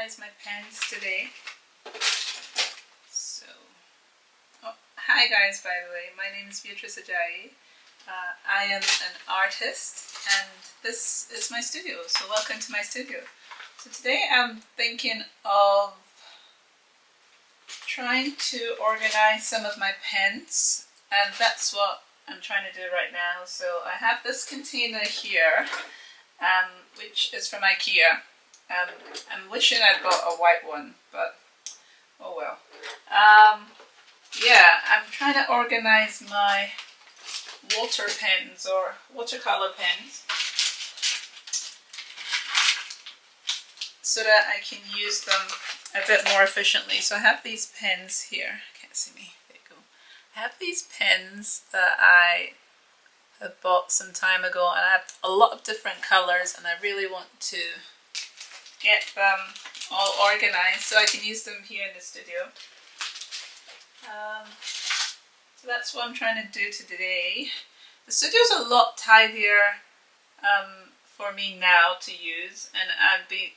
organize my pens today. So, hi guys, by the way, my name is Beatrice Ajayi. I am an artist and this is my studio, so welcome to my studio. So today I'm thinking of trying to organize some of my pens, and that's what I'm trying to do right now. So I have this container here, which is from IKEA. I'm wishing I'd bought a white one, but oh well. Yeah, I'm trying to organize my water pens or watercolor pens so that I can use them a bit more efficiently. So I have these pens here. Can't see me. There you go. I have these pens that I have bought some time ago, and I have a lot of different colors, and I really want to get them all organized so I can use them here in the studio. So that's what I'm trying to do today. The studio's a lot tidier for me now to use, and I've been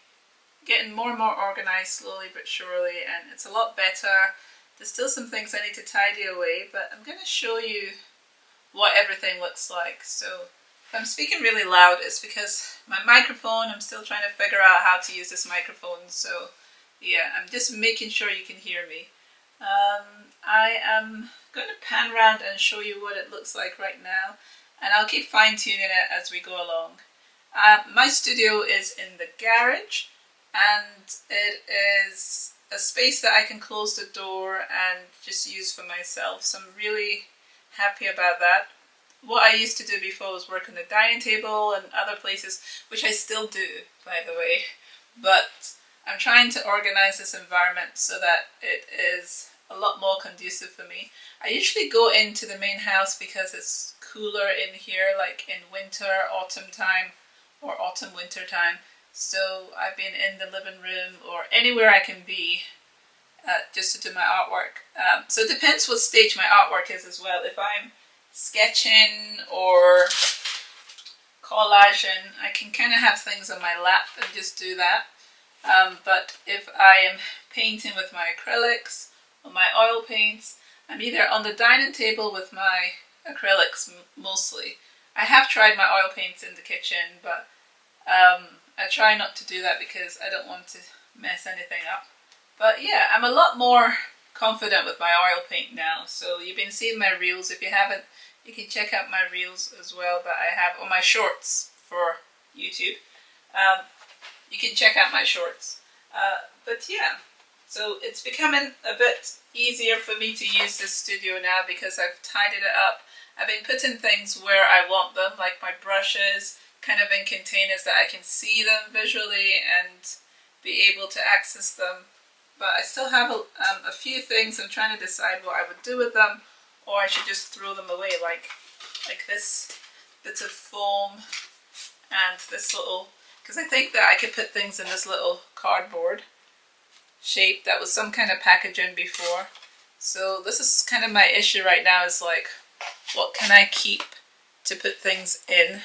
getting more and more organized slowly but surely, and it's a lot better. There's still some things I need to tidy away, but I'm going to show you what everything looks like. So if I'm speaking really loud, it's because my microphone, I'm still trying to figure out how to use this microphone. So yeah, I'm just making sure you can hear me. I am going to pan around and show you what it looks like right now, and I'll keep fine-tuning it as we go along. My studio is in the garage, and it is a space that I can close the door and just use for myself, so I'm really happy about that. What I used to do before was work on the dining table and other places, which I still do, by the way, but I'm trying to organize this environment so that it is a lot more conducive for me. I usually go into the main house because it's cooler in here, like in winter, autumn time, or autumn winter time. So I've been in the living room or anywhere I can be just to do my artwork. So it depends what stage my artwork is as well. If I'm sketching or collaging, I can kind of have things on my lap and just do that. But if I am painting with my acrylics or my oil paints, I'm either on the dining table with my acrylics mostly. I have tried my oil paints in the kitchen, but I try not to do that because I don't want to mess anything up. But yeah, I'm a lot more confident with my oil paint now. So you've been seeing my reels. If you haven't, you can check out my reels as well that I have on my shorts for YouTube. You can check out my shorts. But yeah, so it's becoming a bit easier for me to use this studio now because I've tidied it up. I've been putting things where I want them, like my brushes, kind of in containers that I can see them visually and be able to access them. But I still have a few things. I'm trying to decide what I would do with them, or I should just throw them away, like this bit of foam and this little, because I think that I could put things in this little cardboard shape that was some kind of packaging before. So this is kind of my issue right now, is like, what can I keep to put things in?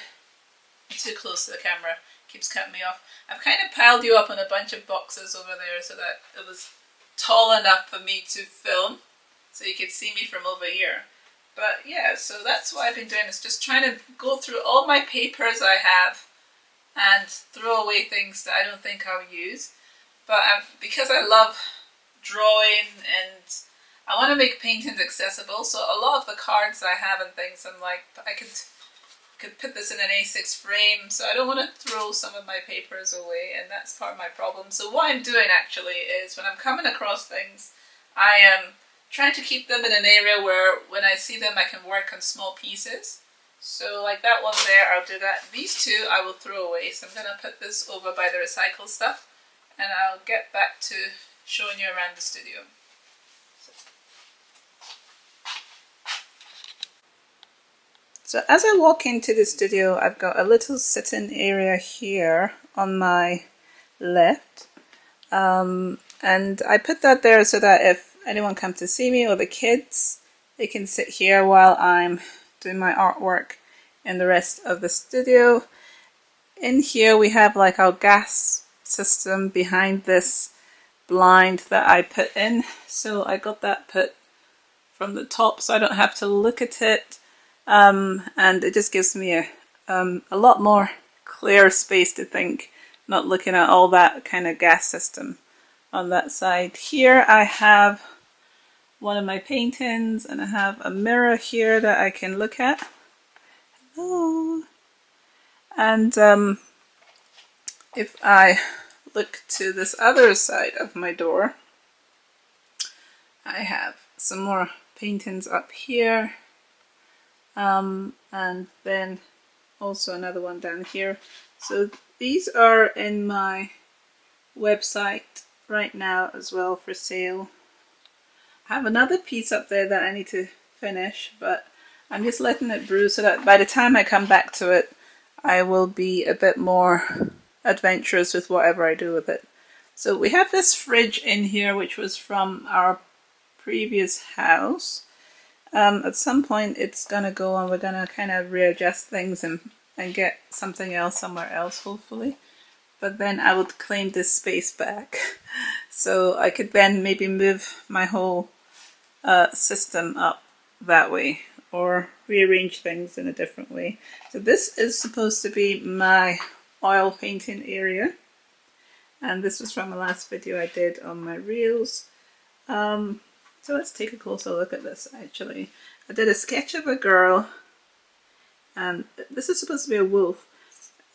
I'm too close to the camera, keeps cutting me off. I've kind of piled you up on a bunch of boxes over there so that it was tall enough for me to film, so you could see me from over here. But yeah, so that's what I've been doing, is just trying to go through all my papers I have and throw away things that I don't think I'll use. But because I love drawing and I want to make paintings accessible, so a lot of the cards I have and things, I'm like, I could put this in an A6 frame, so I don't want to throw some of my papers away, and that's part of my problem. So what I'm doing actually is, when I'm coming across things, I am trying to keep them in an area where when I see them I can work on small pieces. So like that one there, I'll do that. These two I will throw away, so I'm going to put this over by the recycle stuff, and I'll get back to showing you around the studio. So as I walk into the studio, I've got a little sitting area here on my left. And I put that there so that if anyone comes to see me or the kids, they can sit here while I'm doing my artwork in the rest of the studio. In here we have like our gas system behind this blind that I put in. So I got that put from the top so I don't have to look at it. And it just gives me a lot more clear space to think, not looking at all that kind of gas system on that side. Here I have one of my paintings and I have a mirror here that I can look at. Hello. And if I look to this other side of my door, I have some more paintings up here, and then also another one down here. So these are in my website right now as well for sale. I have another piece up there that I need to finish, but I'm just letting it brew so that by the time I come back to it, I will be a bit more adventurous with whatever I do with it. So we have this fridge in here, which was from our previous house. At some point it's gonna go and we're gonna kind of readjust things and get something else somewhere else, hopefully. But then I would claim this space back. So I could then maybe move my whole system up that way or rearrange things in a different way. So this is supposed to be my oil painting area. And this was from the last video I did on my reels. So let's take a closer look at this actually. I did a sketch of a girl, and this is supposed to be a wolf.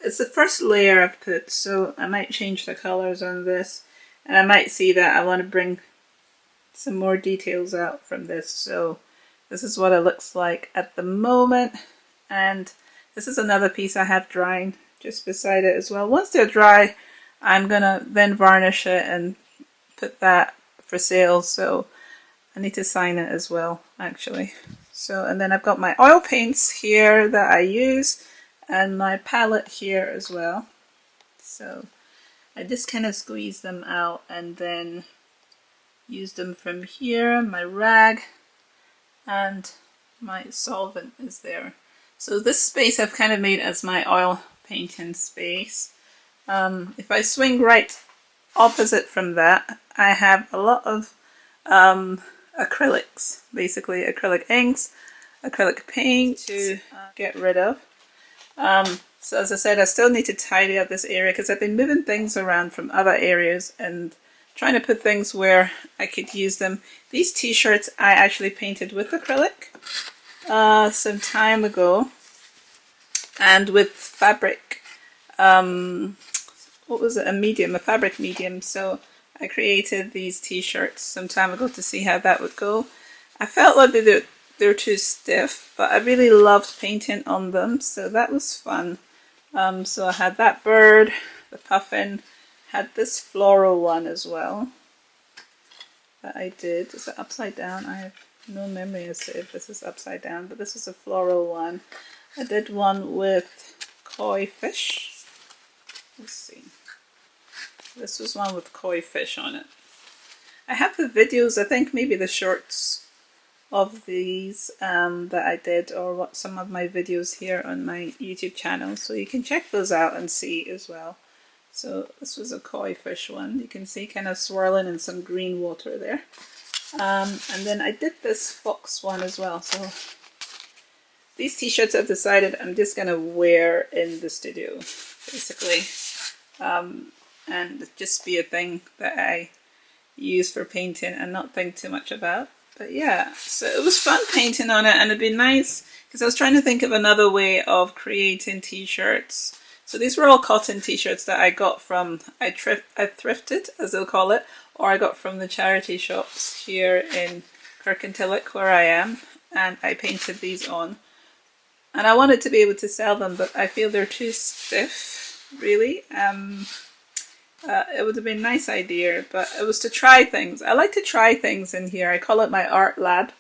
It's the first layer I've put, so I might change the colours on this, and I might see that I want to bring some more details out from this. So this is what it looks like at the moment, and this is another piece I have drying just beside it as well. Once they're dry, I'm gonna then varnish it and put that for sale. So I need to sign it as well, actually. So, and then I've got my oil paints here that I use, and my palette here as well. So I just kind of squeeze them out and then use them from here. My rag and my solvent is there. So this space I've kind of made as my oil painting space. If I swing right opposite from that, I have a lot of acrylics, basically acrylic inks, acrylic paint to get rid of. So as I said, I still need to tidy up this area because I've been moving things around from other areas and trying to put things where I could use them. These t-shirts I actually painted with acrylic some time ago, and with fabric, what was it, a fabric medium. So I created these t-shirts some time ago to see how that would go. I felt like they're too stiff, but I really loved painting on them, so that was fun. So I had that bird, the puffin, had this floral one as well that I did. Is it upside down? I have no memory as to if this is upside down, but this is a floral one. I did one with koi fish. Let's see. This was one with koi fish on it. I have the videos, I think maybe the shorts of these that I did, or what some of my videos here on my YouTube channel, so you can check those out and see as well. So this was a koi fish one. You can see kind of swirling in some green water there. And then I did this fox one as well. So these t-shirts I've decided I'm just going to wear in the studio, basically. And just be a thing that I use for painting and not think too much about. But yeah, so it was fun painting on it, and it'd be nice because I was trying to think of another way of creating t-shirts. So these were all cotton t-shirts that I got from, I thrifted, as they'll call it, or I got from the charity shops here in Kirkintilloch where I am, and I painted these on. And I wanted to be able to sell them, but I feel they're too stiff, really. It would have been a nice idea, but it was to try things. I like to try things in here. I call it my art lab.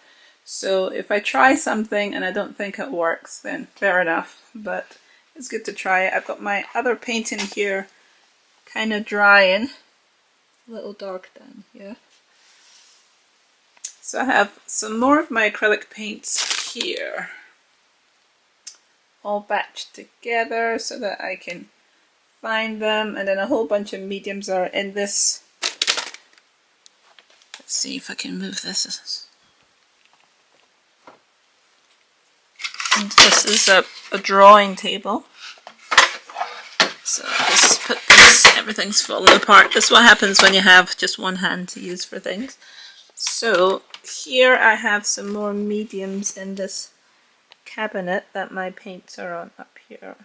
So if I try something and I don't think it works, then fair enough. But it's good to try it. I've got my other painting here kind of drying. A little dark down here. So I have some more of my acrylic paints here, all batched together so that I can find them, and then a whole bunch of mediums are in this. Let's see if I can move this. And this is a drawing table. So just put this, everything's falling apart. This is what happens when you have just one hand to use for things. So here I have some more mediums in this cabinet that my paints are on up here.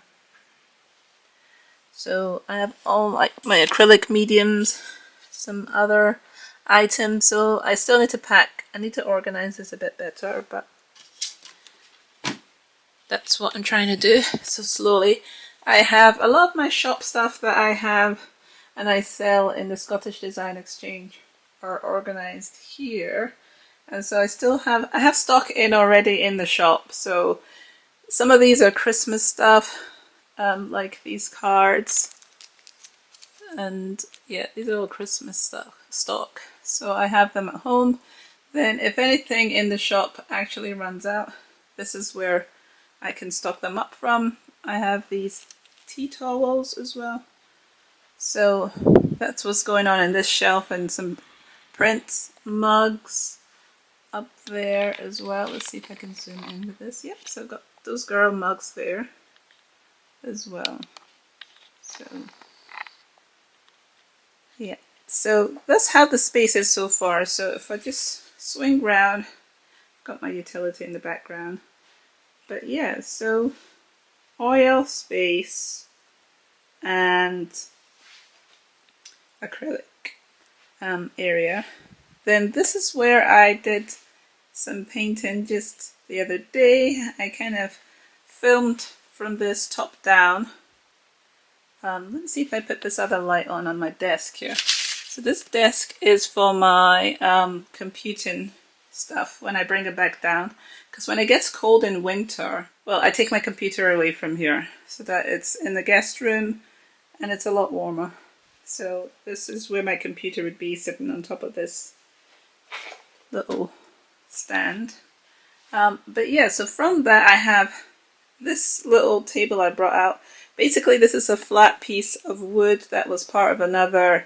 So I have all like my acrylic mediums, some other items. So I still need to pack. I need to organize this a bit better, but that's what I'm trying to do. So slowly. I have a lot of my shop stuff that I have and I sell in the Scottish Design Exchange are organized here. And so I have stock in already in the shop. So some of these are Christmas stuff, like these cards. And yeah, these are all Christmas stock. So I have them at home. Then if anything in the shop actually runs out, this is where I can stock them up from. I have these tea towels as well. So that's what's going on in this shelf, and some prints, mugs up there as well. Let's see if I can zoom in with this. Yep, so I've got those girl mugs there as well. So yeah, so that's how the space is so far. So if I just swing round, I've got my utility in the background. But yeah, so oil, space, and acrylic area. Then this is where I did some painting just the other day. I kind of filmed from this top down. Let's see if I put this other light on my desk here. So this desk is for my computing stuff when I bring it back down. Because when it gets cold in winter, well, I take my computer away from here so that it's in the guest room and it's a lot warmer. So this is where my computer would be, sitting on top of this little stand. But yeah, so from that I have this little table I brought out. Basically this is a flat piece of wood that was part of another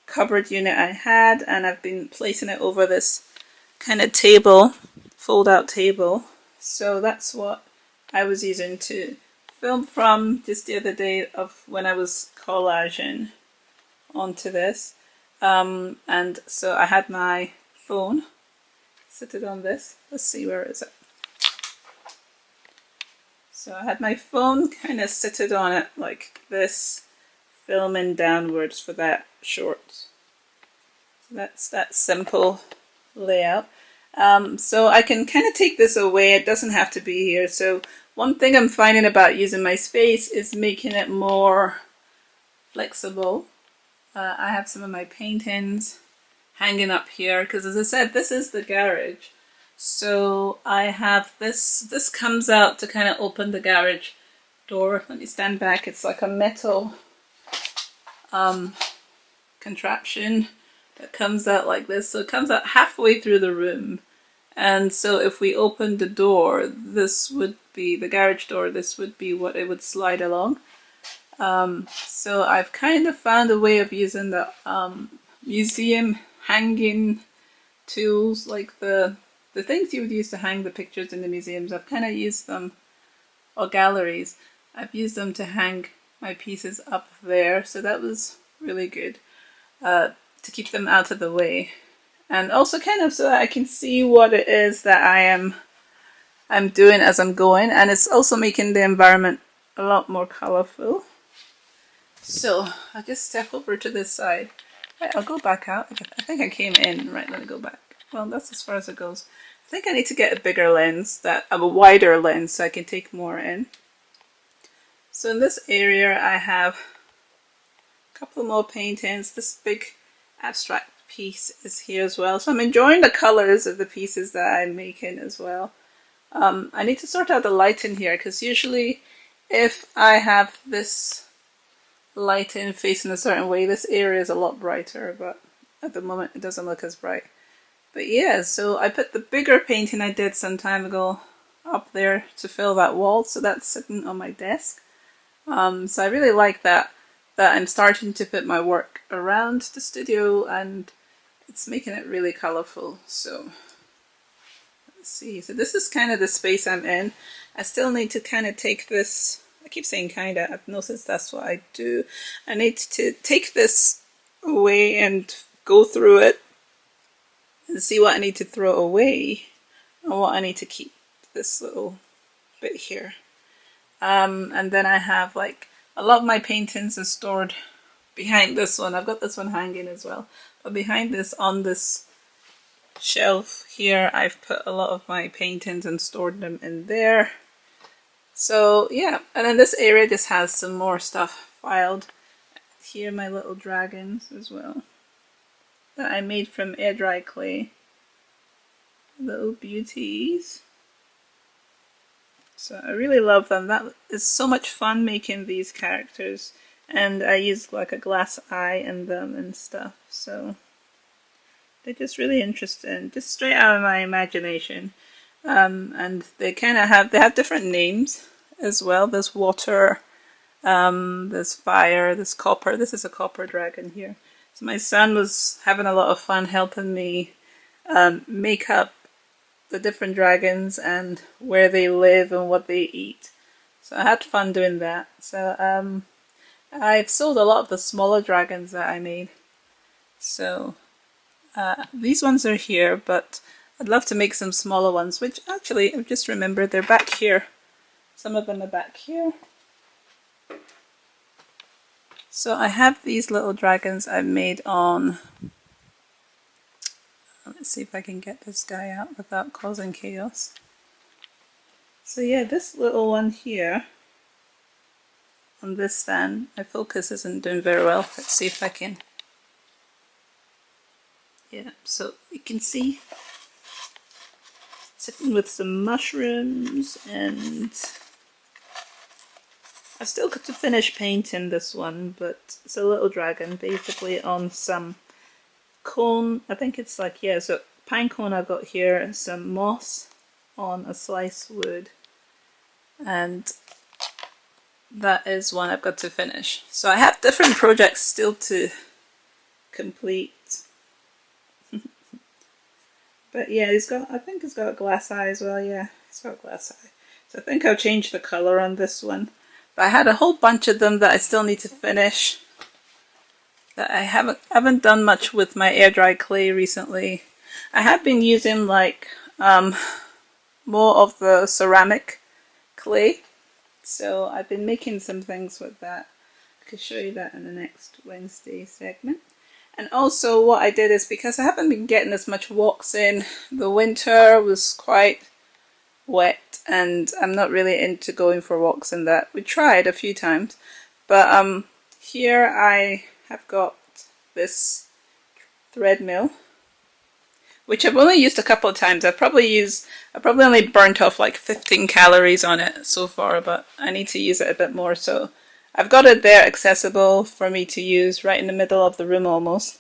cupboard unit I had, and I've been placing it over this kind of table, fold out table. So that's what I was using to film from just the other day of when I was collaging onto this. And so I had my phone seated on this. Let's see, where is it? So I had my phone kind of seated on it like this, filming downwards for that short. So that's that simple layout. So I can kind of take this away. It doesn't have to be here. So one thing I'm finding about using my space is making it more flexible. I have some of my paintings hanging up here because, as I said, this is the garage. So I have this comes out to kind of open the garage door. Let me stand back. It's like a metal contraption that comes out like this. So it comes out halfway through the room. And so if we open the door, this would be the garage door. This would be what it would slide along. So I've kind of found a way of using the museum hanging tools, like the things you would use to hang the pictures in the museums. I've kind of used them, or galleries. I've used them to hang my pieces up there. So that was really good to keep them out of the way. And also kind of so that I can see what it is that I'm doing as I'm going. And it's also making the environment a lot more colourful. So I'll just step over to this side. Right, I'll go back out. I think I came in. Right, let me go back. Well, that's as far as it goes. I think I need to get a bigger lens, a wider lens, so I can take more in. So in this area I have a couple more paintings. This big abstract piece is here as well. So I'm enjoying the colours of the pieces that I'm making as well. I need to sort out the lighting here, because usually if I have this lighting facing a certain way, this area is a lot brighter, but at the moment it doesn't look as bright. But yeah, so I put the bigger painting I did some time ago up there to fill that wall, so that's sitting on my desk. So I really like that that I'm starting to put my work around the studio, and it's making it really colourful. So let's see. So this is kind of the space I'm in. I still need to kind of take this, I keep saying kind of, I've noticed that's what I do. I need to take this away and go through it and see what I need to throw away and what I need to keep. This little bit here. And then I have like a lot of my paintings are stored behind this one. I've got this one hanging as well. But behind this, on this shelf here, I've put a lot of my paintings and stored them in there. So yeah, and then this area just has some more stuff filed. Here my little dragons as well that I made from air dry clay. Little beauties. So I really love them. That is so much fun making these characters, and I used like a glass eye in them and stuff. So they're just really interesting, just straight out of my imagination. And they kind of have different names as well. There's water, there's fire, there's copper. This is a copper dragon here. So my son was having a lot of fun helping me make up the different dragons and where they live and what they eat. So I had fun doing that. So I've sold a lot of the smaller dragons that I made. So these ones are here, but I'd love to make some smaller ones, which actually I've just remembered they're back here. Some of them are back here. So I have these little dragons I've made on, let's see if I can get this guy out without causing chaos. So yeah, this little one here on this stand, my focus isn't doing very well. Let's see if I can. Yeah, so you can see sitting with some mushrooms, and I've still got to finish painting this one, but it's a little dragon basically on some cone. I think it's like, yeah, so pine cone I've got here, and some moss on a sliced wood, and that is one I've got to finish. So I have different projects still to complete. But yeah, I think it's got a glass eye as well. Yeah, it's got a glass eye. So I think I'll change the color on this one. But I had a whole bunch of them that I still need to finish. That I haven't done much with my air dry clay recently. I have been using like more of the ceramic clay. So I've been making some things with that. I can show you that in the next Wednesday segment. And also what I did is, because I haven't been getting as much walks in, the winter was quite wet and I'm not really into going for walks in that. We tried a few times, but here I have got this thread mill, which I've only used a couple of times. I probably only burnt off like 15 calories on it so far, but I need to use it a bit more. So I've got it there accessible for me to use right in the middle of the room almost.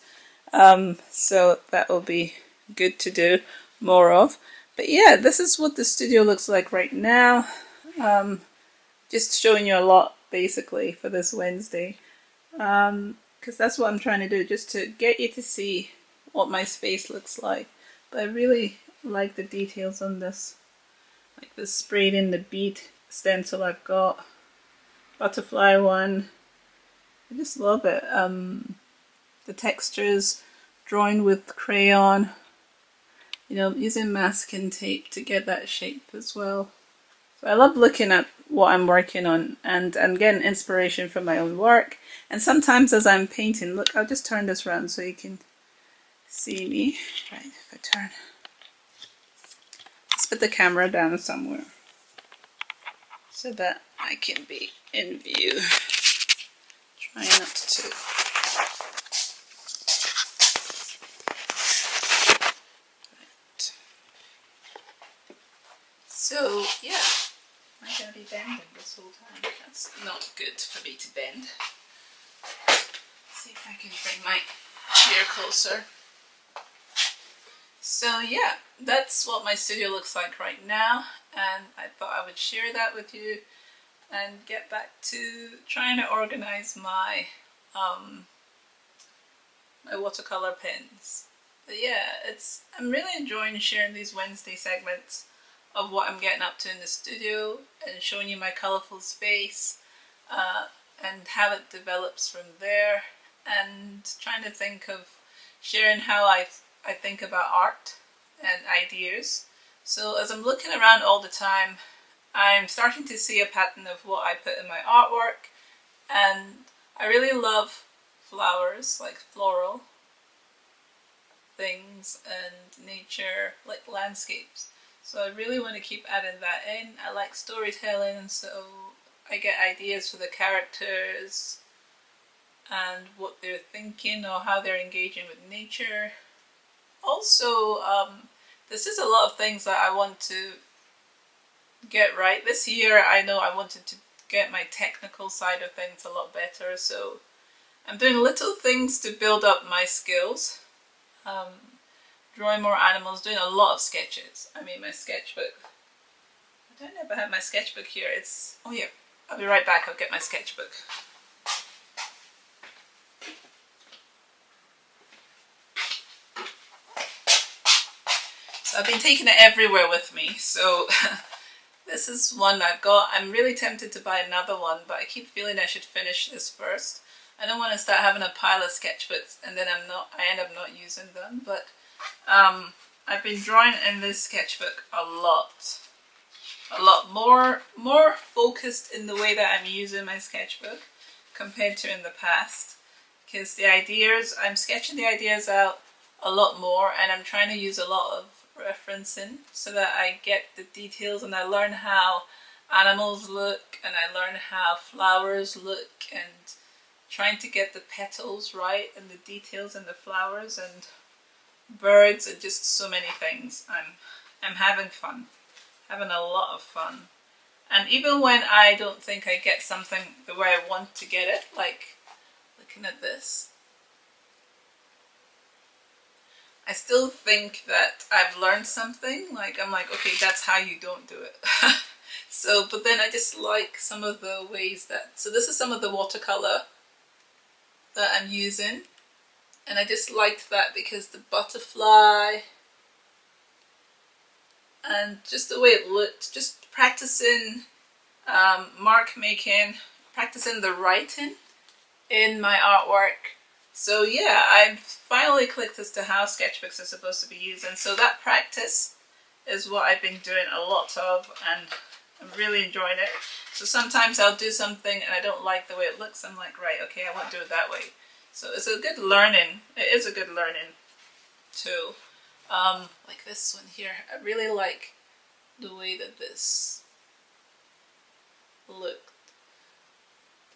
So that will be good to do more of. But yeah, this is what the studio looks like right now. Just showing you a lot basically for this Wednesday. Because that's what I'm trying to do, just to get you to see what my space looks like. But I really like the details on this. Like this sprayed in the bead stencil I've got. Butterfly one. I just love it. The textures drawn with crayon. You know, using masking tape to get that shape as well. So I love looking at what I'm working on and getting inspiration from my own work. And sometimes as I'm painting, look, I'll just turn this around so you can see me. Right, if I turn. Let's put the camera down somewhere so that I can be in view. Try not to. Right. So yeah, am I going to be bending this whole time? That's not good for me to bend. Let's see if I can bring my chair closer. So yeah, that's what my studio looks like right now, and I thought I would share that with you and get back to trying to organize my my watercolor pens. But yeah, I'm really enjoying sharing these Wednesday segments of what I'm getting up to in the studio and showing you my colourful space and how it develops from there, and trying to think of sharing how I think about art and ideas. So as I'm looking around all the time, I'm starting to see a pattern of what I put in my artwork, and I really love flowers, like floral things and nature, like landscapes. So I really want to keep adding that in. I like storytelling, so I get ideas for the characters and what they're thinking or how they're engaging with nature. Also, there's just a lot of things that I want to get right. This year I know I wanted to get my technical side of things a lot better, so I'm doing little things to build up my skills. Drawing more animals, doing a lot of sketches. I mean, my sketchbook. I don't know if I have my sketchbook here. Oh yeah, I'll be right back. I'll get my sketchbook. So I've been taking it everywhere with me. So this is one I've got. I'm really tempted to buy another one, but I keep feeling I should finish this first. I don't want to start having a pile of sketchbooks and then I end up not using them. But I've been drawing in this sketchbook a lot more focused in the way that I'm using my sketchbook compared to in the past, because I'm sketching the ideas out a lot more, and I'm trying to use a lot of referencing so that I get the details, and I learn how animals look, and I learn how flowers look, and trying to get the petals right and the details in the flowers and birds and just so many things. I'm having fun, having a lot of fun. And even when I don't think I get something the way I want to get it, like looking at this, I still think that I've learned something. Like, I'm like, okay, that's how you don't do it. So, but then I just like some of the ways so this is some of the watercolor that I'm using. And I just liked that because the butterfly and just the way it looked, just practicing mark making, practicing the writing in my artwork. So yeah, I've finally clicked as to how sketchbooks are supposed to be used, and so that practice is what I've been doing a lot of, and I'm really enjoying it. So sometimes I'll do something and I don't like the way it looks. I'm like, right, okay, I won't do it that way. So it's a good learning. It is a good learning tool. Like this one here, I really like the way that this looked.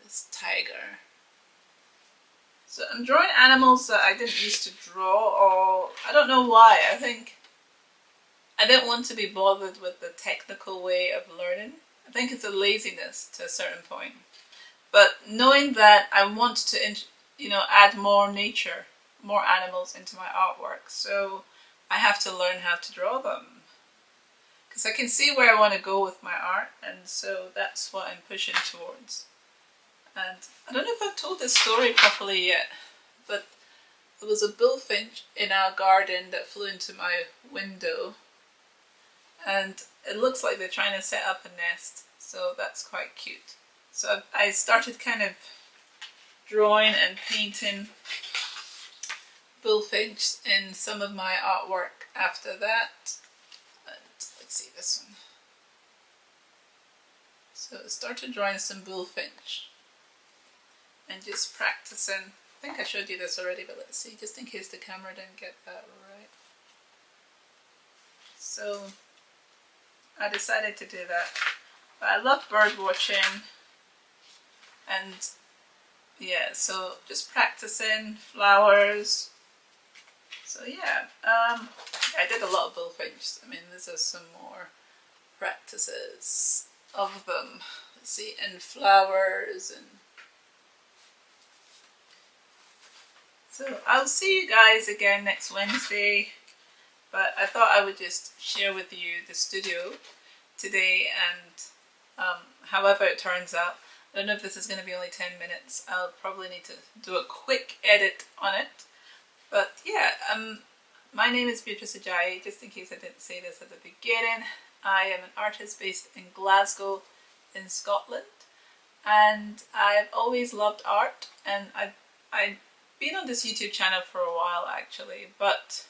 This tiger. So I'm drawing animals that I didn't used to draw, or I don't know why. I think I didn't want to be bothered with the technical way of learning. I think it's a laziness to a certain point. But knowing that I want to add more nature, more animals into my artwork, so I have to learn how to draw them. Because I can see where I want to go with my art, and so that's what I'm pushing towards. And I don't know if I've told this story properly yet, but there was a bullfinch in our garden that flew into my window, and it looks like they're trying to set up a nest, so that's quite cute. So I started kind of drawing and painting bullfinch in some of my artwork after that. And let's see this one. So I started drawing some bullfinch and just practicing. I think I showed you this already, but let's see, just in case the camera didn't get that right. So I decided to do that. But I love bird watching, and yeah, so just practicing flowers. So yeah, I did a lot of bullfinch. I mean, these are some more practices of them. Let's see, and flowers. And so I'll see you guys again next Wednesday. But I thought I would just share with you the studio today, and however it turns out. I don't know if this is going to be only 10 minutes. I'll probably need to do a quick edit on it. But yeah, my name is Beatrice Ajayi, just in case I didn't say this at the beginning. I am an artist based in Glasgow in Scotland, and I've always loved art, and I've been on this YouTube channel for a while actually, but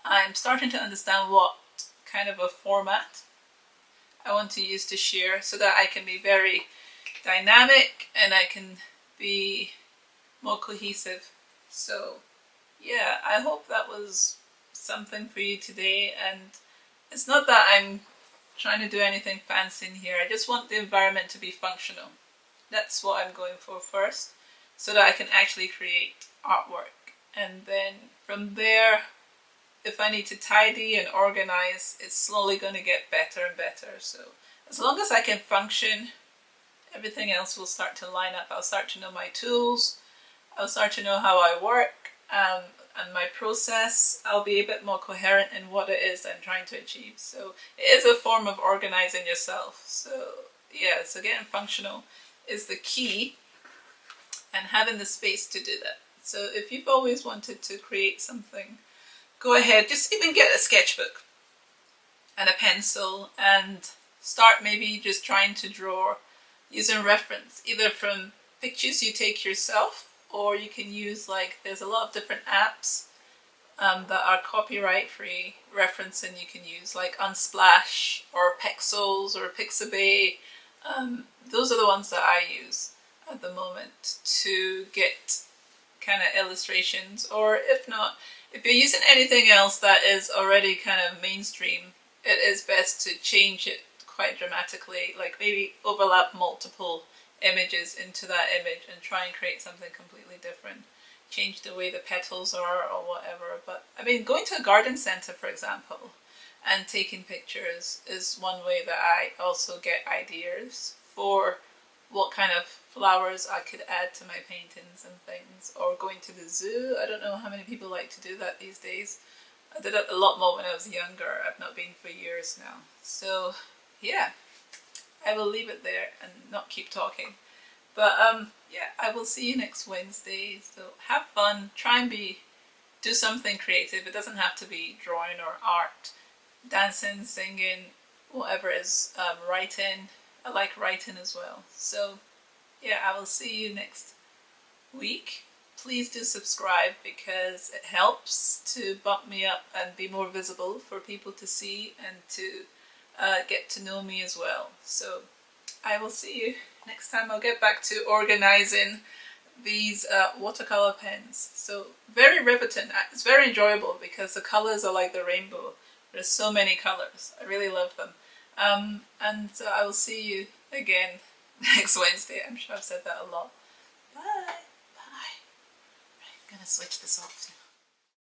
I'm starting to understand what kind of a format I want to use to share so that I can be very dynamic and I can be more cohesive. So yeah, I hope that was something for you today, and it's not that I'm trying to do anything fancy in here. I just want the environment to be functional. That's what I'm going for first, so that I can actually create artwork. And then from there, if I need to tidy and organize, it's slowly going to get better and better. So as long as I can function, everything else will start to line up. I'll start to know my tools. I'll start to know how I work, and my process. I'll be a bit more coherent in what it is I'm trying to achieve. So it is a form of organizing yourself. So yeah, so getting functional is the key, and having the space to do that. So if you've always wanted to create something, go ahead, just even get a sketchbook and a pencil and start maybe just trying to draw using reference, either from pictures you take yourself, or you can use, like, there's a lot of different apps that are copyright free referencing you can use, like Unsplash or Pexels or Pixabay. Those are the ones that I use at the moment to get kind of illustrations. Or if not, if you're using anything else that is already kind of mainstream, it is best to change it quite dramatically, like maybe overlap multiple images into that image and try and create something completely different. Change the way the petals are or whatever. But I mean, going to a garden centre, for example, and taking pictures is one way that I also get ideas for what kind of flowers I could add to my paintings and things. Or going to the zoo. I don't know how many people like to do that these days. I did it a lot more when I was younger. I've not been for years now. So yeah, I will leave it there and not keep talking. But yeah, I will see you next Wednesday. So have fun, try and do something creative. It doesn't have to be drawing or art, dancing, singing, whatever it is, writing. I like writing as well. So yeah, I will see you next week. Please do subscribe because it helps to bump me up and be more visible for people to see and to get to know me as well. So I will see you next time. I'll get back to organizing these watercolor pens. So very riveting. It's very enjoyable because the colors are like the rainbow. There's so many colors. I really love them. And I will see you again next Wednesday. I'm sure I've said that a lot. Bye. Bye. Right, I'm gonna switch this off.